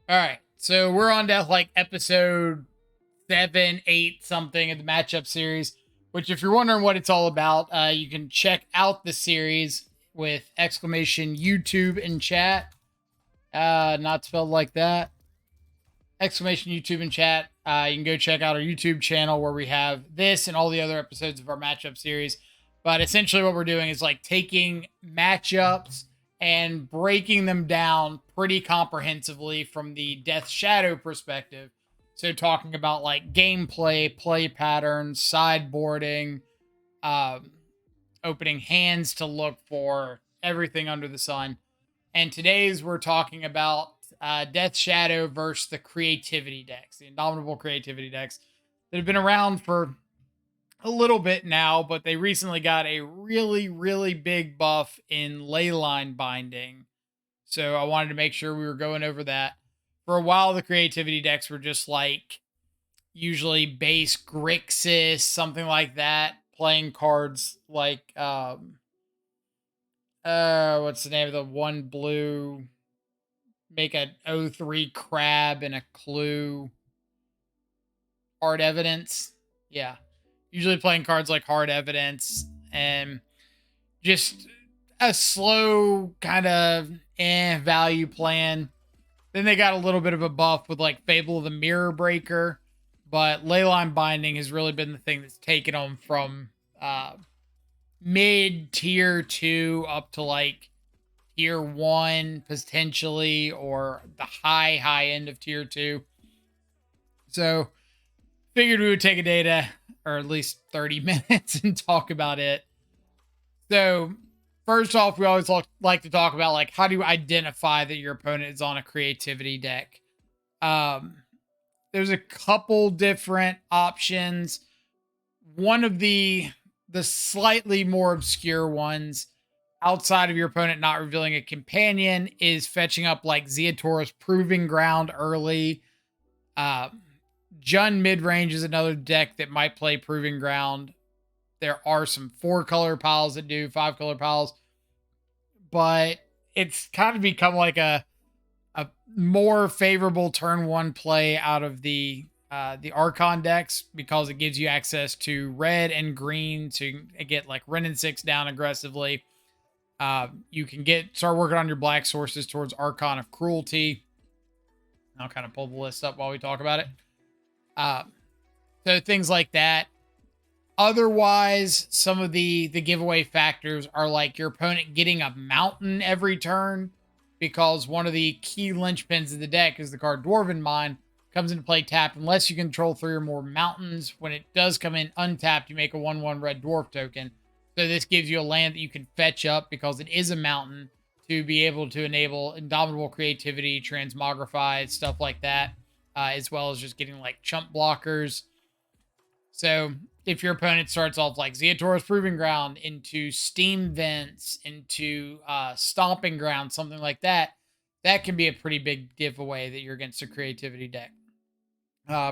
All right. So we're on to like episode 7, 8, something of the matchup series, which, if you're wondering what it's all about, you can check out the series with exclamation YouTube in chat. Not spelled like that. Exclamation YouTube in chat. You can go check out our YouTube channel where we have this and all the other episodes of our matchup series. But essentially, what we're doing is like taking matchups and breaking them down pretty comprehensively from the Death Shadow perspective. So, talking about like gameplay, play patterns, sideboarding, um, opening hands to look for, everything under the sun. And today's we're talking about Death Shadow versus the creativity decks, the Indomitable creativity decks that have been around for a little bit now, but they recently got a really, really big buff in leyline binding. So I wanted to make sure we were going over that. For a while, the creativity decks were just like usually base Grixis, something like that, playing cards like what's the name of the one blue, make a 0-3 crab and a clue, hard evidence. Yeah. Usually playing cards like hard evidence and just a slow kind of value plan. Then they got a little bit of a buff with like Fable of the Mirror Breaker, but Leyline Binding has really been the thing that's taken them from mid tier 2 up to like tier 1 potentially, or the high end of tier 2. So figured we would take a data, or at least 30 minutes, and talk about it. So first off, we always like to talk about like how do you identify that your opponent is on a creativity deck. There's a couple different options. One of the slightly more obscure ones, outside of your opponent not revealing a companion, is fetching up like Zeatora's Proving Ground early. Jund mid-range is another deck that might play Proving Ground. There are some 4-color piles that do, 5-color piles. But it's kind of become like a more favorable turn 1 play out of the Archon decks, because it gives you access to red and green to get like Ren and 6 down aggressively. You can start working on your black sources towards Archon of Cruelty. I'll kind of pull the list up while we talk about it. So things like that. Otherwise, some of the giveaway factors are like your opponent getting a mountain every turn, because one of the key linchpins of the deck is the card Dwarven Mine. Comes into play tapped unless you control 3 or more mountains. When it does come in untapped, you make a 1/1 red dwarf token. So this gives you a land that you can fetch up because it is a mountain, to be able to enable Indomitable Creativity, Transmogrify, stuff like that, as well as just getting like chump blockers. So if your opponent starts off like Zeatora's Proving Ground into Steam Vents, into Stomping Ground, something like that, that can be a pretty big giveaway that you're against a creativity deck.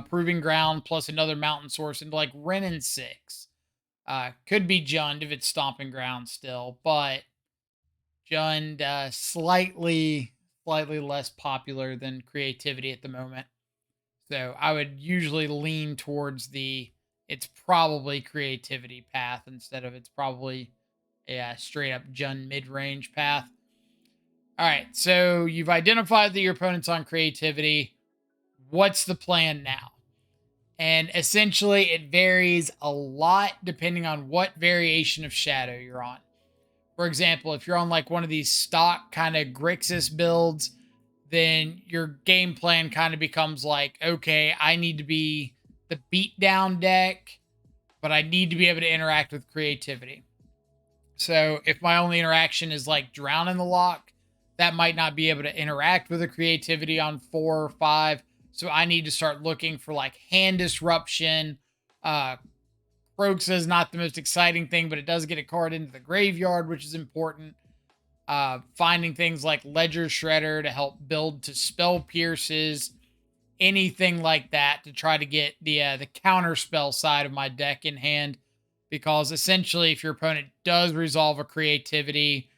Proving Ground plus another mountain source into like Ren and 6. Could be Jund if it's Stomping Ground still, but Jund slightly less popular than creativity at the moment. So I would usually lean towards it's probably creativity path instead of it's probably a straight up Jund mid-range path. All right, so you've identified that your opponent's on creativity. What's the plan now? And essentially, it varies a lot depending on what variation of Shadow you're on. For example, if you're on like one of these stock kind of Grixis builds, then your game plan kind of becomes like, okay, I need to be the beatdown deck, but I need to be able to interact with creativity. So if my only interaction is like Drown in the Lock, that might not be able to interact with a creativity on 4 or 5. So I need to start looking for like Hand Disruption. Croaks is not the most exciting thing, but it does get a card into the graveyard, which is important. Finding things like Ledger Shredder to help build to Spell Pierces, anything like that to try to get the counter spell side of my deck in hand. Because essentially, if your opponent does resolve a creativity,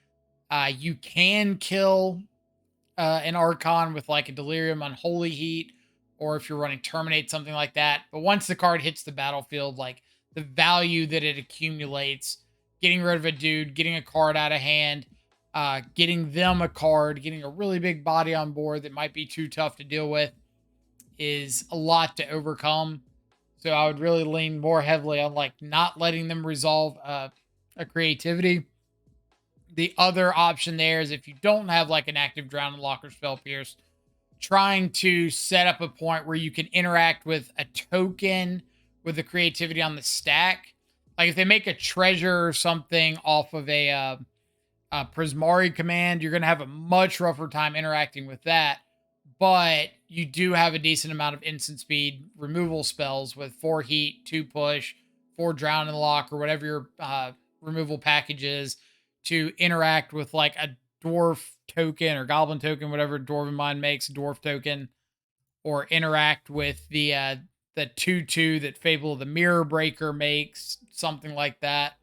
you can kill an Archon with like a Delirium Unholy Heat, or if you're running Terminate, something like that. But once the card hits the battlefield, like the value that it accumulates, getting rid of a dude, getting a card out of hand, getting them a card, getting a really big body on board that might be too tough to deal with is a lot to overcome. So I would really lean more heavily on like not letting them resolve a creativity. The other option there is if you don't have like an active Drown and Locker Spell Pierce, trying to set up a point where you can interact with a token with the creativity on the stack. Like if they make a treasure or something off of a Prismari command, you're going to have a much rougher time interacting with that. But you do have a decent amount of instant speed removal spells with 4 heat, 2 push, 4 drown in the lock, or whatever your removal package is to interact with like a dwarf token or goblin token, whatever Dwarven Mind makes, dwarf token, or interact with the 2/2 that Fable of the Mirror Breaker makes, something like that.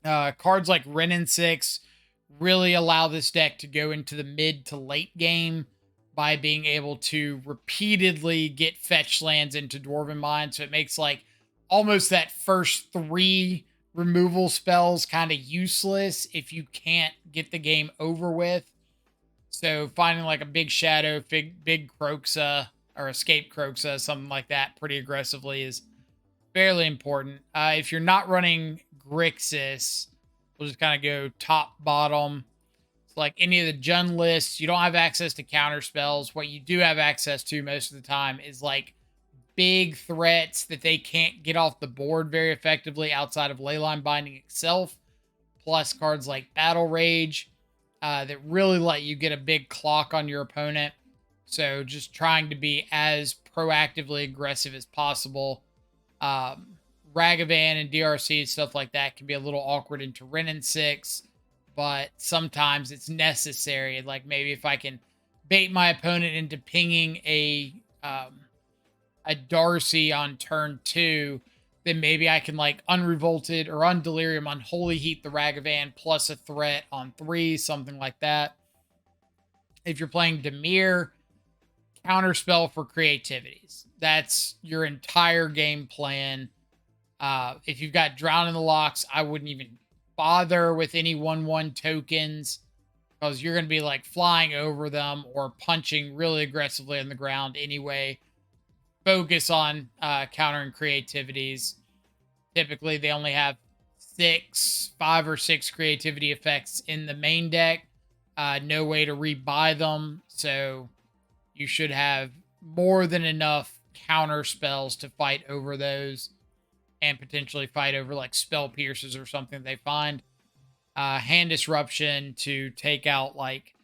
Cards like Wrenn and 6 really allow this deck to go into the mid to late game by being able to repeatedly get fetch lands into Dwarven Mind. So it makes like almost that first 3 removal spells kind of useless if you can't get the game over with. So finding like a big shadow, big Croxa or escape Croxa, something like that pretty aggressively is fairly important. If you're not running Grixis, we'll just kind of go top, bottom. It's like any of the Jund lists, you don't have access to counter spells. What you do have access to most of the time is like big threats that they can't get off the board very effectively outside of Leyline Binding itself, plus cards like Battle Rage that really let you get a big clock on your opponent. So just trying to be as proactively aggressive as possible. Ragavan and DRC, stuff like that, can be a little awkward into Wrenn and 6, but sometimes it's necessary. Like maybe if I can bait my opponent into pinging a Darcy on turn 2, then maybe I can like Unrevolted or Undelirium Unholy Heat the Ragavan plus a threat on 3, something like that. If you're playing Dimir, counterspell for creativities. That's your entire game plan. If you've got Drown in the Locks, I wouldn't even bother with any 1/1 tokens because you're going to be like flying over them or punching really aggressively on the ground anyway. Focus on countering creativities. Typically, they only have 5 or 6 creativity effects in the main deck. No way to rebuy them, so you should have more than enough counter spells to fight over those and potentially fight over like spell pierces or something they find. Hand Disruption to take out like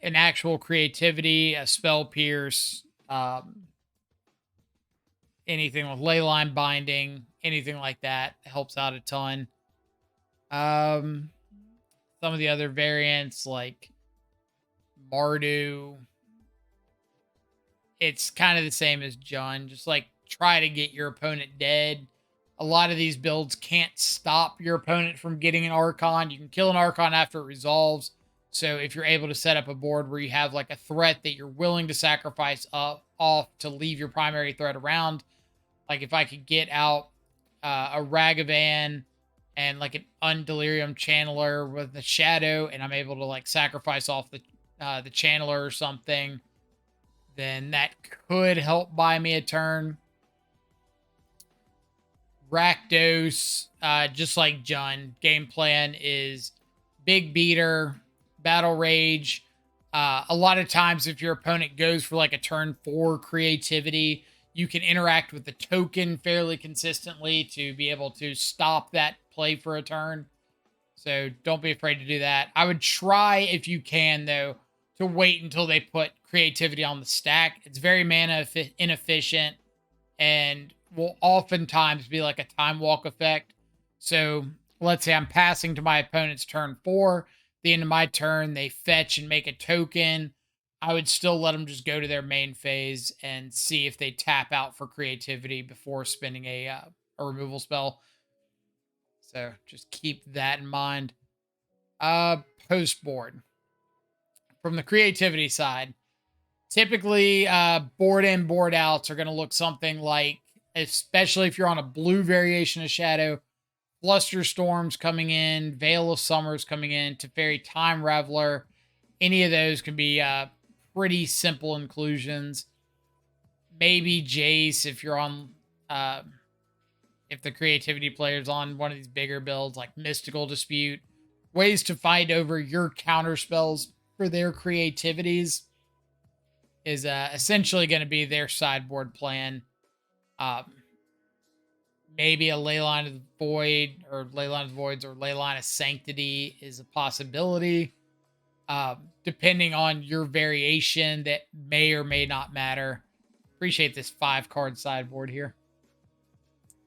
an actual creativity, a spell pierce, anything with Leyline Binding, anything like that helps out a ton. Some of the other variants like Mardu, it's kind of the same as Jund. Just like try to get your opponent dead. A lot of these builds can't stop your opponent from getting an Archon. You can kill an Archon after it resolves. So if you're able to set up a board where you have like a threat that you're willing to sacrifice off to leave your primary threat around, like if I could get out a Ragavan and like an Undelirium Channeler with the Shadow, and I'm able to like sacrifice off the Channeler or something, then that could help buy me a turn. Rakdos, just like Jund, game plan is big beater, battle rage. A lot of times if your opponent goes for like a turn 4 creativity, you can interact with the token fairly consistently to be able to stop that play for a turn. So don't be afraid to do that. I would try, if you can, though, to wait until they put creativity on the stack. It's very mana inefficient and will oftentimes be like a time walk effect. So let's say I'm passing to my opponent's turn 4. The end of my turn, they fetch and make a token. I would still let them just go to their main phase and see if they tap out for creativity before spending a removal spell. So just keep that in mind. Post board. from the creativity side, typically board in, board outs are going to look something like, especially if you're on a blue variation of Shadow, Fluster Storms coming in, Veil of Summers coming in, Teferi Time Raveler. Any of those can be pretty simple inclusions. Maybe Jace if you're on, if the creativity player's on one of these bigger builds like Mystical Dispute. Ways to fight over your counter spells for their creativities is essentially going to be their sideboard plan. Maybe a Leyline of the Void or Leyline of the Voids or Leyline of Sanctity is a possibility. Depending on your variation, that may or may not matter. Appreciate this 5-card sideboard here.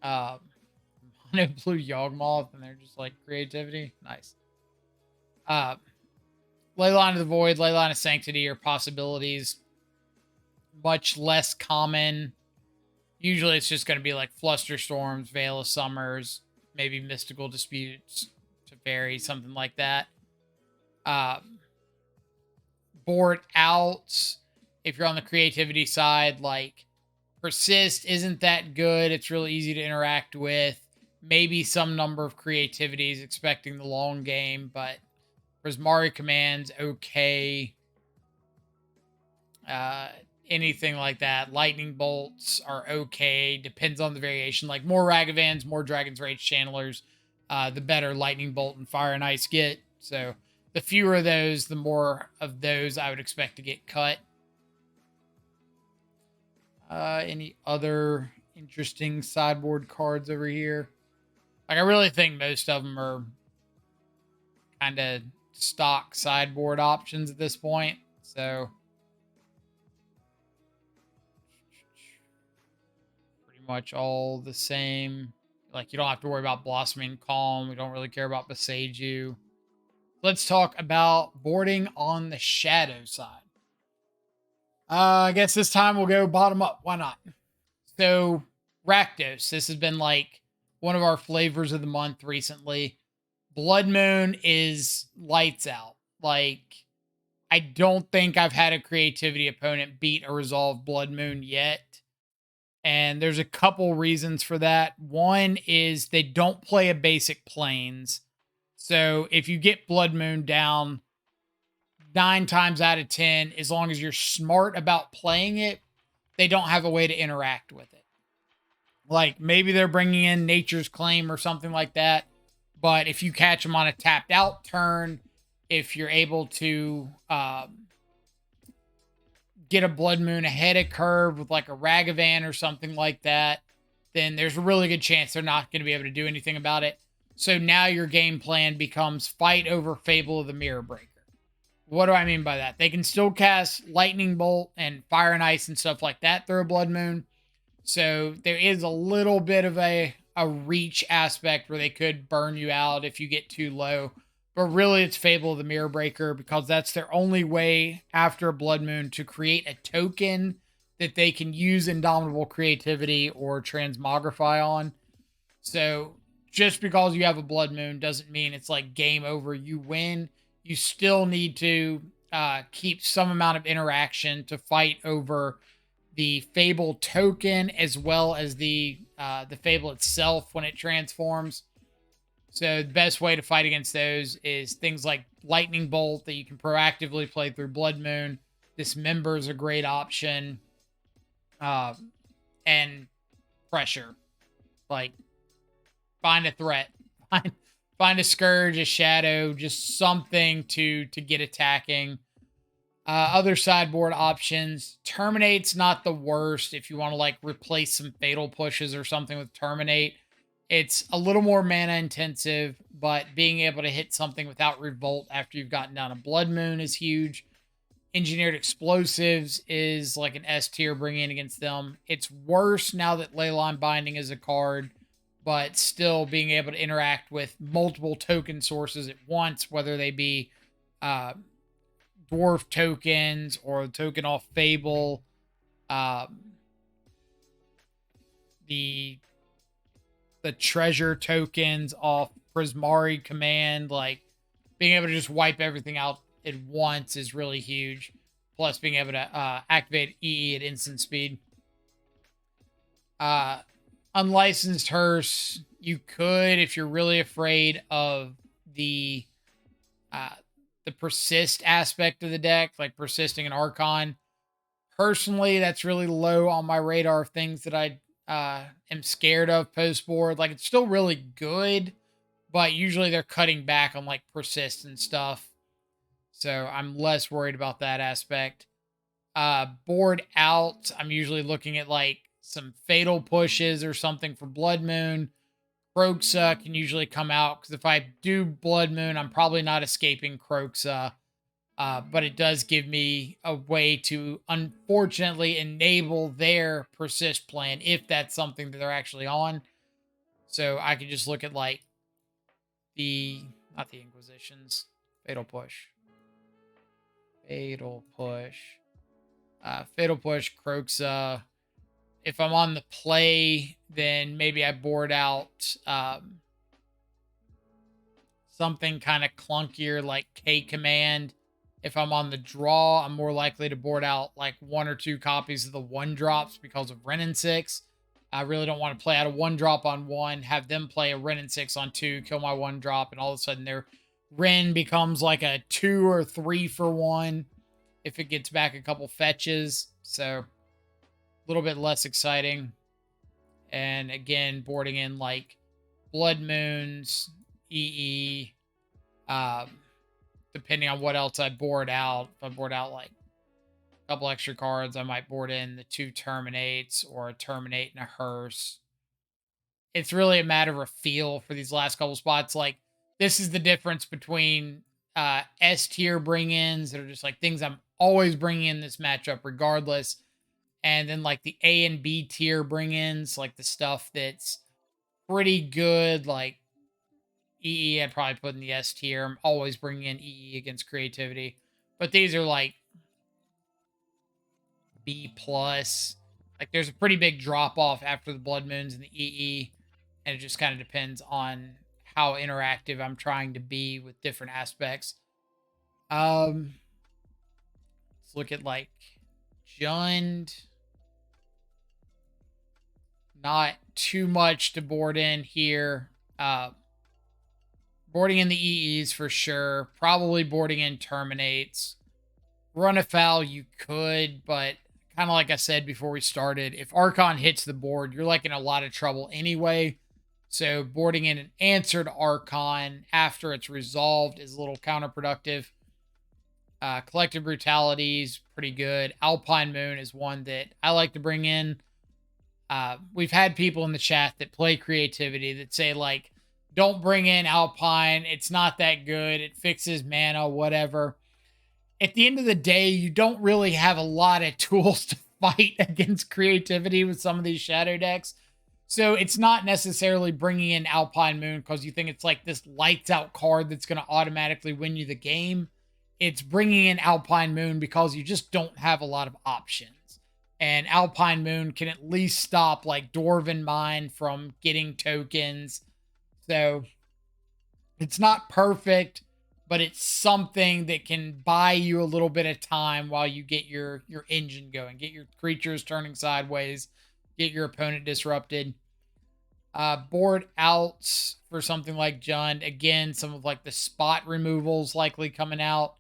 Mono blue Yawgmoth, and they're just like creativity. Nice. Leyline of the Void, Leyline of Sanctity are possibilities. Much less common. Usually it's just going to be like Fluster Storms, Veil of Summers, maybe Mystical Disputes, Teferi, something like that. Board outs, if you're on the creativity side, like Persist isn't that good. It's really easy to interact with. Maybe some number of creativities expecting the long game, but Prismari Command's okay. Anything like that. Lightning Bolts are okay. Depends on the variation. Like more Ragavans, more Dragon's Rage Channelers, the better Lightning Bolt and Fire and Ice get. So the fewer of those, the more of those I would expect to get cut. Any other interesting sideboard cards over here? Like, I really think most of them are kind of stock sideboard options at this point. So pretty much all the same. Like, you don't have to worry about Blossoming Calm. We don't really care about Beseiju. Let's talk about boarding on the Shadow side. I guess this time we'll go bottom up. Why not? So, Rakdos. This has been like one of our flavors of the month recently. Blood Moon is lights out. Like, I don't think I've had a creativity opponent beat or resolve Blood Moon yet. And there's a couple reasons for that. One is they don't play a basic planes. So if you get Blood Moon down 9 times out of 10, as long as you're smart about playing it, they don't have a way to interact with it. Like maybe they're bringing in Nature's Claim or something like that. But if you catch them on a tapped out turn, if you're able to get a Blood Moon ahead of curve with like a Ragavan or something like that, then there's a really good chance they're not going to be able to do anything about it. So now your game plan becomes fight over Fable of the Mirror Breaker. What do I mean by that? They can still cast Lightning Bolt and Fire and Ice and stuff like that through a Blood Moon. So there is a little bit of a reach aspect where they could burn you out if you get too low. But really it's Fable of the Mirror Breaker because that's their only way after a Blood Moon to create a token that they can use Indomitable Creativity or Transmogrify on. So just because you have a Blood Moon doesn't mean it's like game over, you win. You still need to keep some amount of interaction to fight over the Fable token as well as the Fable itself when it transforms. So the best way to fight against those is things like Lightning Bolt that you can proactively play through Blood Moon. Dismember is a great option. And Pressure. Like, find a threat. Find a Scourge, a Shadow, just something to get attacking. Other sideboard options. Terminate's not the worst if you want to like replace some Fatal Pushes or something with Terminate. It's a little more mana intensive, but being able to hit something without Revolt after you've gotten down a Blood Moon is huge. Engineered Explosives is like an S tier bringing against them. It's worse now that Leyline Binding is a card, but still being able to interact with multiple token sources at once, whether they be dwarf tokens or a token off Fable, the treasure tokens off Prismari Command, like being able to just wipe everything out at once is really huge. Plus, being able to activate EE at instant speed. Uh, Unlicensed hearse, you could if you're really afraid of the uh, the persist aspect of the deck, like persisting an Archon. Personally, that's really low on my radar of things that I am scared of post board. Like, it's still really good, but usually they're cutting back on like persist and stuff. So I'm less worried about that aspect. Board out, I'm usually looking at like some fatal pushes or something for Blood Moon. Croxa can usually come out because if I do Blood Moon, I'm probably not escaping Croxa. But it does give me a way to unfortunately enable their persist plan if that's something that they're actually on. So I can just look at like the not the Inquisitions, Fatal Push. Fatal Push. Fatal Push, Croxa. If I'm on the play, then maybe I board out something kind of clunkier like K Command. If I'm on the draw, I'm more likely to board out like 1 or 2 copies of the 1-drops because of Ren and 6. I really don't want to play out a 1-drop on 1, have them play a Ren and 6 on 2, kill my 1-drop, and all of a sudden their Ren becomes like a 2 or 3 for 1 if it gets back a couple fetches. So a little bit less exciting. And again, boarding in like Blood Moons, EE, depending on what else I board out. If I board out like a couple extra cards, I might board in the 2 Terminates or a Terminate and a Hearse. It's really a matter of feel for these last couple spots. Like, this is the difference between S tier bring ins that are just like things I'm always bringing in this matchup regardless. And then like the A and B tier bring ins, like the stuff that's pretty good, like EE, I'd probably put in the S tier. I'm always bringing in EE against creativity. But these are like B plus. Like, there's a pretty big drop off after the Blood Moons and the EE. And it just kind of depends on how interactive I'm trying to be with different aspects. Let's look at like Jund. Not too much to board in here. Boarding in the EEs for sure. Probably boarding in Terminates. Run afoul, you could, but kind of like I said before we started, if Archon hits the board, you're like in a lot of trouble anyway. So boarding in an answered Archon after it's resolved is a little counterproductive. Collective Brutality is pretty good. Alpine Moon is one that I like to bring in. We've had people in the chat that play creativity that say, like, don't bring in Alpine. It's not that good. It fixes mana, whatever. At the end of the day, you don't really have a lot of tools to fight against creativity with some of these shadow decks. So it's not necessarily bringing in Alpine Moon because you think it's like this lights out card that's going to automatically win you the game. It's bringing in Alpine Moon because you just don't have a lot of options. And Alpine Moon can at least stop like Dwarven Mine from getting tokens. So it's not perfect, but it's something that can buy you a little bit of time while you get your engine going, get your creatures turning sideways, get your opponent disrupted. Board outs for something like Jund. Again, some of like the spot removals likely coming out.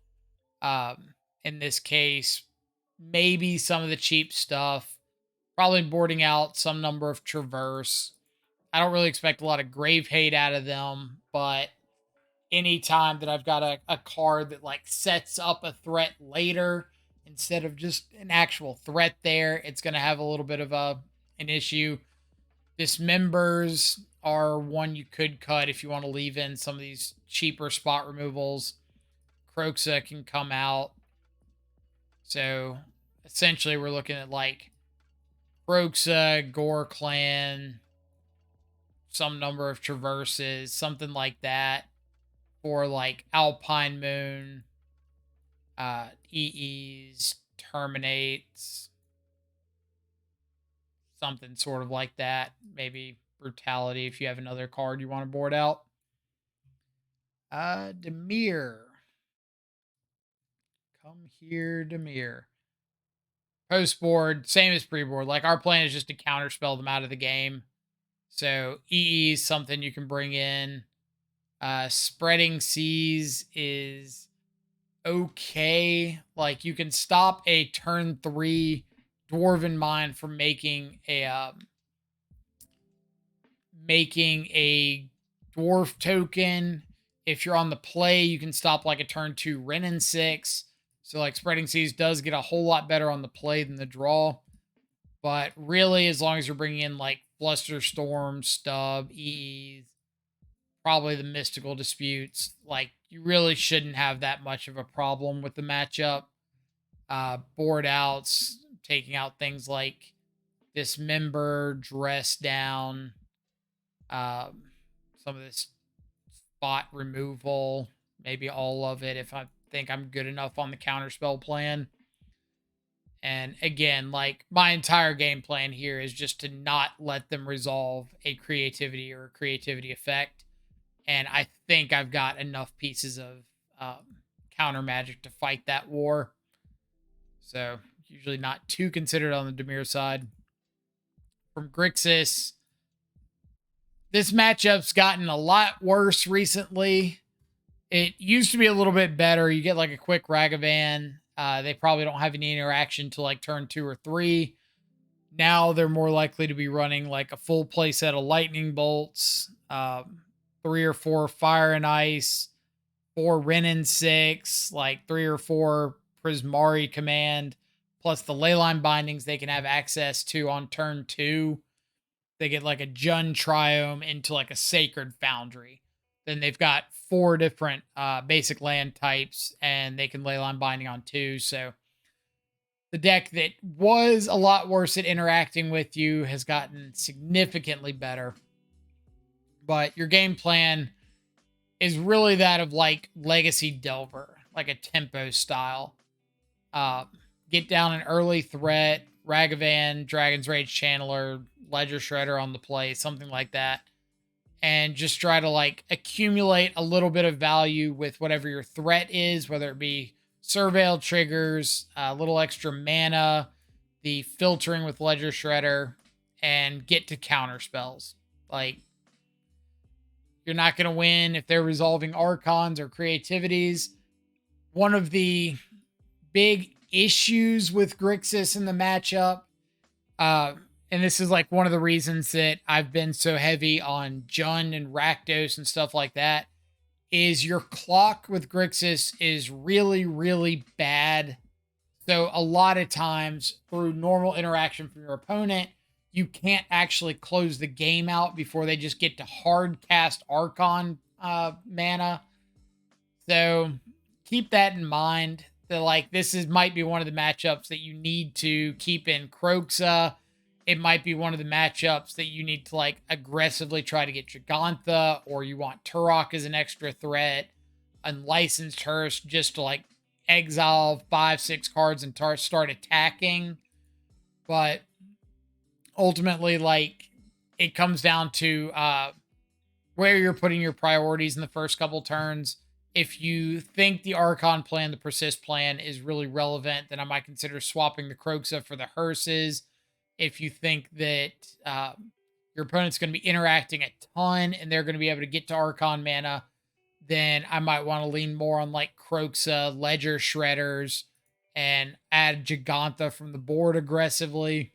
In this case, maybe some of the cheap stuff. Probably boarding out some number of Traverse. I don't really expect a lot of Grave Hate out of them, but anytime that I've got a card that like sets up a threat later instead of just an actual threat there, it's going to have a little bit of an issue. Dismembers are one you could cut if you want to leave in some of these cheaper spot removals. Croxa can come out. So essentially we're looking at like Croxa, Gore Clan, some number of Traverses, something like that. For like Alpine Moon, EEs, Terminates, something sort of like that. Maybe Brutality if you have another card you want to board out. Demir. Come here, Demir. Post board, same as pre board. Like our plan is just to counterspell them out of the game. So EE is something you can bring in. Spreading Seas is okay. Like you can stop a turn 3 Dwarven Mine from making a dwarf token. If you're on the play, you can stop like a turn 2 Wrenn and 6. So like Spreading Seas does get a whole lot better on the play than the draw. But really, as long as you're bringing in like Flusterstorm, Stub, EEs, probably the Mystical Disputes, like you really shouldn't have that much of a problem with the matchup. Board outs, taking out things like Dismember, Dress Down, some of this spot removal, maybe all of it if I think I'm good enough on the counterspell plan. And again, like my entire game plan here is just to not let them resolve a creativity or a creativity effect. And I think I've got enough pieces of counter magic to fight that war. So usually not too considered on the Demir side. From Grixis, this matchup's gotten a lot worse recently. It used to be a little bit better. You get like a quick Ragavan. They probably don't have any interaction till like turn 2 or 3. Now they're more likely to be running like a full play set of lightning bolts, 3 or 4 fire and ice, 4 Wrenn and 6, like 3 or 4 Prismari command, plus the leyline bindings they can have access to on turn 2. They get like a Jund Triome into like a Sacred Foundry. Then they've got 4 different basic land types, and they can leyline binding on 2. So the deck that was a lot worse at interacting with you has gotten significantly better. But your game plan is really that of like Legacy Delver, like a tempo style. Get down an early threat, Ragavan, Dragon's Rage Channeler, Ledger Shredder on the play, something like that. And just try to like accumulate a little bit of value with whatever your threat is, whether it be Surveil triggers, a little extra mana, the filtering with Ledger Shredder, and get to counter spells. Like, you're not going to win if they're resolving Archons or Creativities. One of the big issues with Grixis in the matchup, and this is like one of the reasons that I've been so heavy on Jund and Rakdos and stuff like that, is your clock with Grixis is really, really bad. So a lot of times through normal interaction from your opponent, you can't actually close the game out before they just get to hard cast Archon mana. So keep that in mind. That like might be one of the matchups that you need to keep in Kroxa. It might be one of the matchups that you need to like aggressively try to get Gigantha, or you want Turok as an extra threat, Unlicensed Hearse just to like exile 5-6 cards and start attacking. But ultimately, like, it comes down to where you're putting your priorities in the first couple turns. If you think the Archon plan, the Persist plan, is really relevant, then I might consider swapping the Kroxa for the Hearses. If you think that your opponent's going to be interacting a ton and they're going to be able to get to Archon mana, then I might want to lean more on like Kroxa, Ledger Shredders, and add Gigantha from the board aggressively.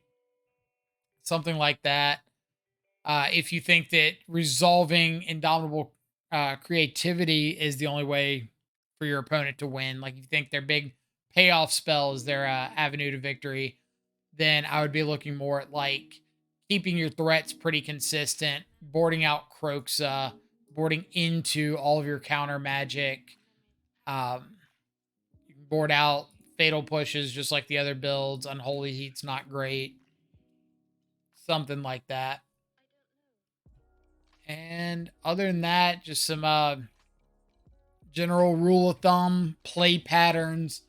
Something like that. If you think that resolving Indomitable creativity is the only way for your opponent to win, like you think their big payoff spell is their avenue to victory, then I would be looking more at like keeping your threats pretty consistent, boarding out Kroxa, boarding into all of your counter magic. You can board out Fatal Pushes just like the other builds. Unholy Heat's not great. Something like that. And other than that, just some general rule of thumb, play patterns.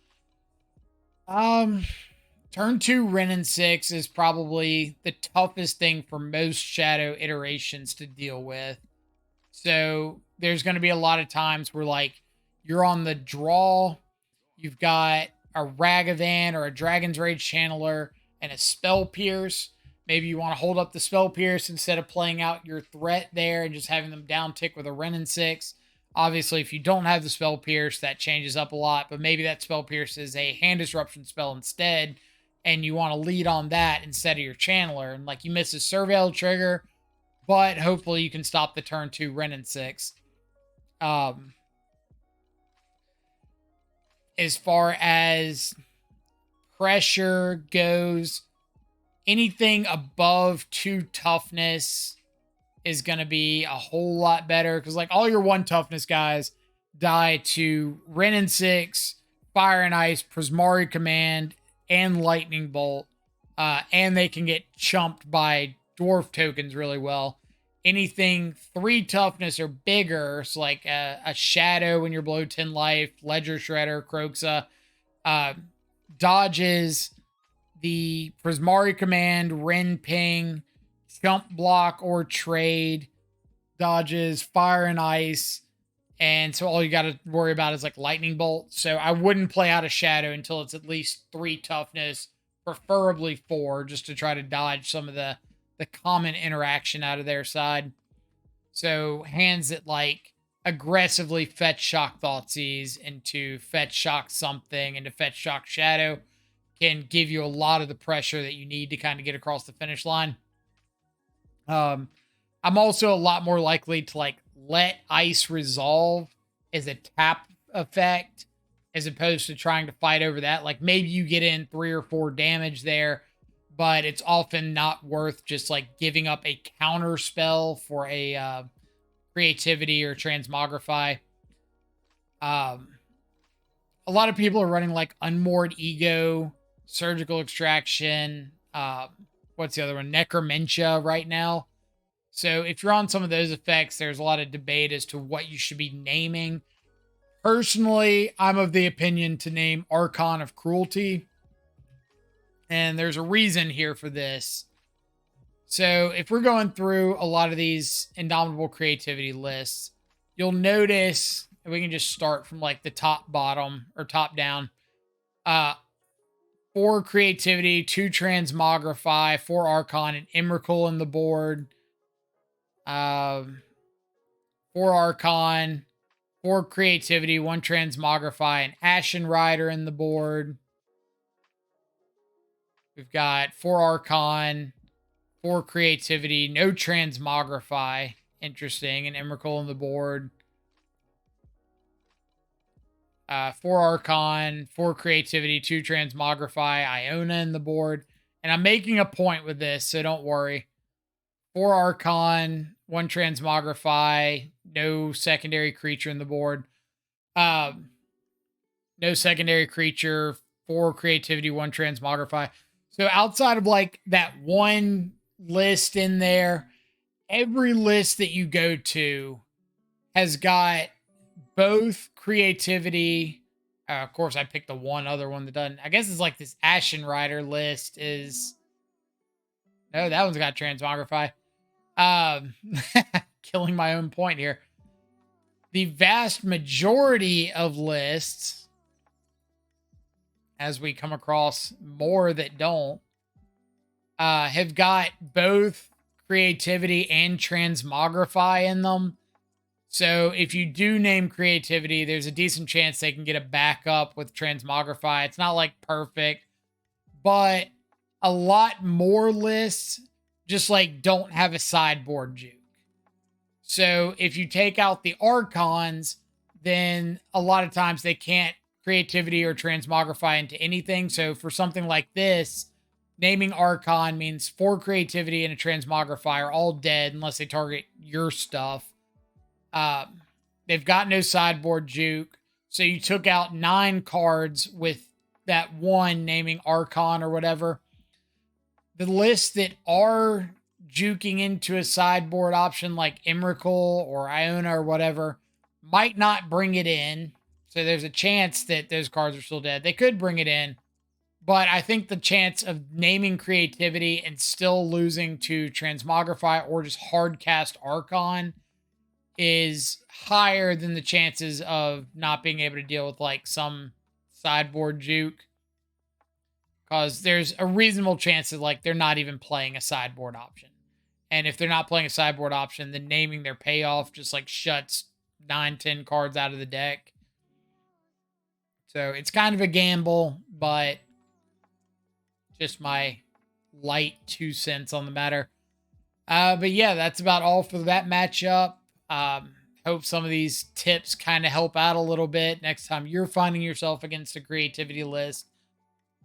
Turn 2 Wrenn and 6 is probably the toughest thing for most Shadow iterations to deal with. So there's going to be a lot of times where like you're on the draw, you've got a Ragavan or a Dragon's Rage Channeler and a Spell Pierce. Maybe you want to hold up the Spell Pierce instead of playing out your threat there and just having them down tick with a Wrenn and 6. Obviously, if you don't have the Spell Pierce, that changes up a lot, but maybe that Spell Pierce is a hand disruption spell instead, and you want to lead on that instead of your Channeler. And like you miss a Surveil trigger, but hopefully you can stop the turn 2 Wrenn and 6. As far as pressure goes, anything above 2 toughness is going to be a whole lot better, because like all your 1 toughness guys die to Wrenn and 6, Fire and Ice, Prismari Command, and Lightning Bolt, and they can get chumped by dwarf tokens really well. Anything 3 toughness or bigger, so like a Shadow when you're below 10 life, Ledger Shredder, Kroxa, dodges the Prismari Command, Wrenn Ping, Jump Block or Trade, dodges Fire and Ice, and so all you got to worry about is like Lightning Bolt. So I wouldn't play out a Shadow until it's at least 3 toughness, preferably 4, just to try to dodge some of the common interaction out of their side. So hands that like aggressively fetch Shock Thoughtseize into fetch Shock something into fetch Shock Shadow can give you a lot of the pressure that you need to kind of get across the finish line. I'm also a lot more likely to like let Ice resolve as a tap effect as opposed to trying to fight over that. Like maybe you get in 3 or 4 damage there, but it's often not worth just like giving up a counter spell for a creativity or transmogrify. A lot of people are running like Unmoored Ego, Surgical Extraction, what's the other one? Necromentia right now. So if you're on some of those effects, there's a lot of debate as to what you should be naming. Personally, I'm of the opinion to name Archon of Cruelty. And there's a reason here for this. So if we're going through a lot of these Indomitable creativity lists, you'll notice, and we can just start from like the top bottom or top down. 4 creativity, 2 transmogrify, 4 Archon, and Emrakul in the board. 4 Archon, 4 creativity, 1 transmogrify, and Ashen Rider in the board. We've got 4 Archon, 4 creativity, no transmogrify. Interesting. And Emrakul on the board. 4 Archon, 4 creativity, 2 transmogrify, Iona in the board. And I'm making a point with this, so don't worry. 4 Archon, 1 transmogrify, no secondary creature in the board. No secondary creature, 4 creativity, 1 transmogrify. So outside of like that one list in there, every list that you go to has got both creativity. Of course, I picked the one other one that doesn't. I guess it's like this Ashen Rider list is. No, that one's got transmogrify. Killing my own point here. The vast majority of lists, as we come across more that don't, have got both creativity and transmogrify in them. So if you do name creativity, there's a decent chance they can get a backup with transmogrify. It's not like perfect, but a lot more lists just like don't have a sideboard juke. So if you take out the Archons, then a lot of times they can't creativity or transmogrify into anything. So for something like this, naming Archon means 4 creativity and a transmogrify are all dead unless they target your stuff. They've got no sideboard juke. So you took out 9 cards with that one naming Archon or whatever. The lists that are juking into a sideboard option like Emrakul or Iona or whatever might not bring it in. So there's a chance that those cards are still dead. They could bring it in, but I think the chance of naming creativity and still losing to transmogrify or just hard cast Archon is higher than the chances of not being able to deal with like some sideboard juke. Because there's a reasonable chance that, like, they're not even playing a sideboard option. And if they're not playing a sideboard option, then naming their payoff just, like, shuts 9-10 cards out of the deck. So it's kind of a gamble, but just my light 2 cents on the matter. But yeah, that's about all for that matchup. Hope some of these tips kind of help out a little bit next time you're finding yourself against a creativity list.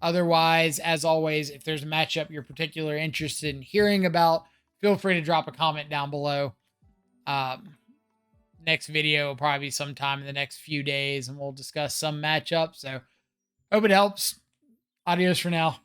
Otherwise, as always, if there's a matchup you're particularly interested in hearing about, feel free to drop a comment down below. Next video will probably be sometime in the next few days, and we'll discuss some matchups. So, hope it helps. Adios for now.